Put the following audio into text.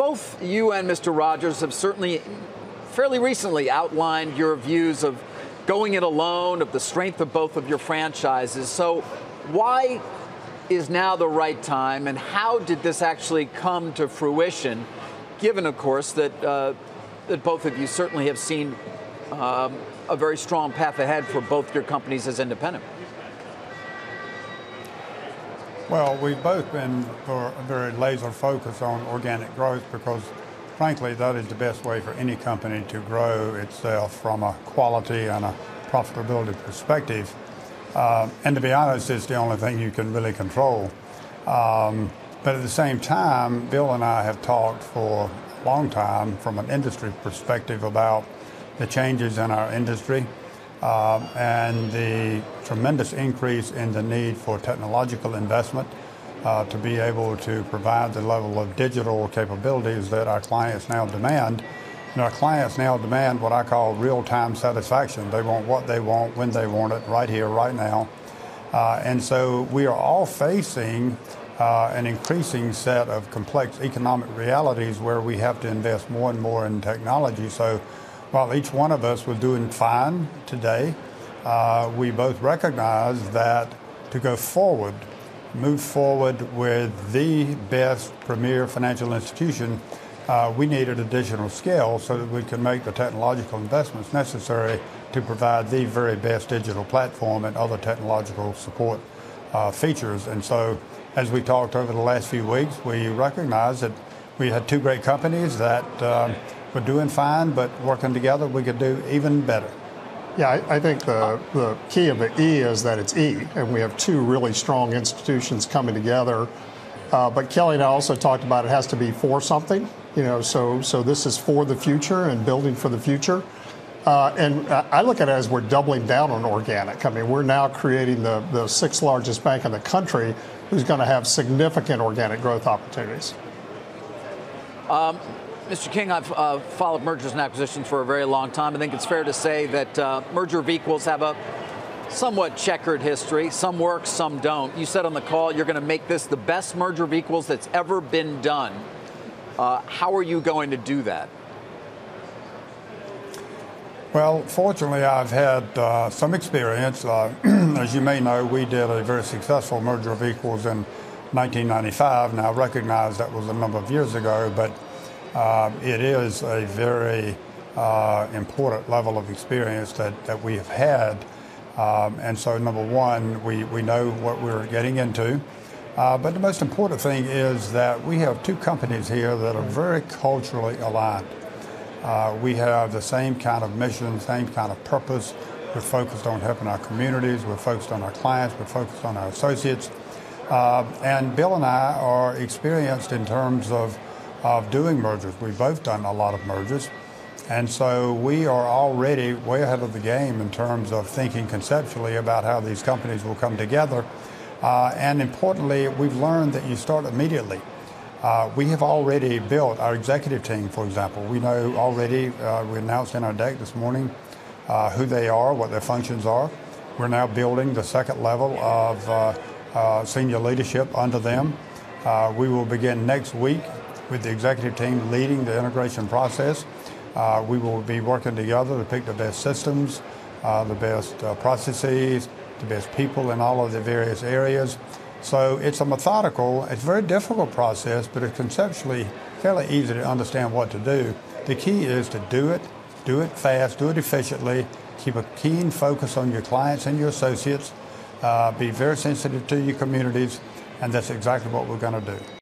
both you and Mr. Rogers have certainly fairly recently outlined your views of going it alone, of the strength of both of your franchises. So why is now the right time, and how did this actually come to fruition, given, of course, that that both of you certainly have seen a very strong path ahead for both your companies as independent? Well, we've both been very laser focused on organic growth because, frankly, that is the best way for any company to grow itself from a quality and a profitability perspective. And to be honest, it's the only thing you can really control. But at the same time, Bill and I have talked for a long time from an industry perspective about the changes in our industry and the tremendous increase in the need for technological investment to be able to provide the level of digital capabilities that our clients now demand. And our clients now demand what I call real-time satisfaction. They want what they want, when they want it, right here, right now. And so we are all facing an increasing set of complex economic realities where we have to invest more and more in technology. So while each one of us was doing fine today, we both recognize that to go forward, move forward with the best premier financial institution, we needed additional scale so that we could make the technological investments necessary to provide the very best digital platform and other technological support features. And so as we talked over the last few weeks, we recognized that we had two great companies that were doing fine, but working together we could do even better. Yeah, I think the key of the E is that it's E, and we have two really strong institutions coming together. But Kelly and I also talked about it has to be for something, so this is for the future and building for the future. And I look at it as we're doubling down on organic. I mean, we're now creating the sixth largest bank in the country who's going to have significant organic growth opportunities. Mr. King, I've followed mergers and acquisitions for a very long time. I think it's fair to say that merger of equals have a somewhat checkered history. Some work, some don't. You said on the call you're going to make this the best merger of equals that's ever been done. How are you going to do that? Well, fortunately, I've had some experience. As you may know, we did a very successful merger of equals in 1995. Now, I recognize that was a number of years ago, but it is a very important level of experience that we have had. And so, number one, we know what we're getting into. But the most important thing is that we have two companies here that are very culturally aligned. We have the same kind of mission, same kind of purpose. We're focused on helping our communities. We're focused on our clients. We're focused on our associates. And Bill and I are experienced in terms of doing mergers. We've both done a lot of mergers. And so we are already way ahead of the game in terms of thinking conceptually about how these companies will come together. And importantly, we've learned that you start immediately. We have already built our executive team, for example. We know already, we announced in our deck this morning who they are, what their functions are. We're now building the second level of senior leadership under them. We will begin next week with the executive team leading the integration process. We will be working together to pick the best systems, the best processes, the best people in all of the various areas. So it's a methodical, it's a very difficult process, but it's conceptually fairly easy to understand what to do. The key is to do it fast, do it efficiently, keep a keen focus on your clients and your associates, be very sensitive to your communities, and that's exactly what we're going to do.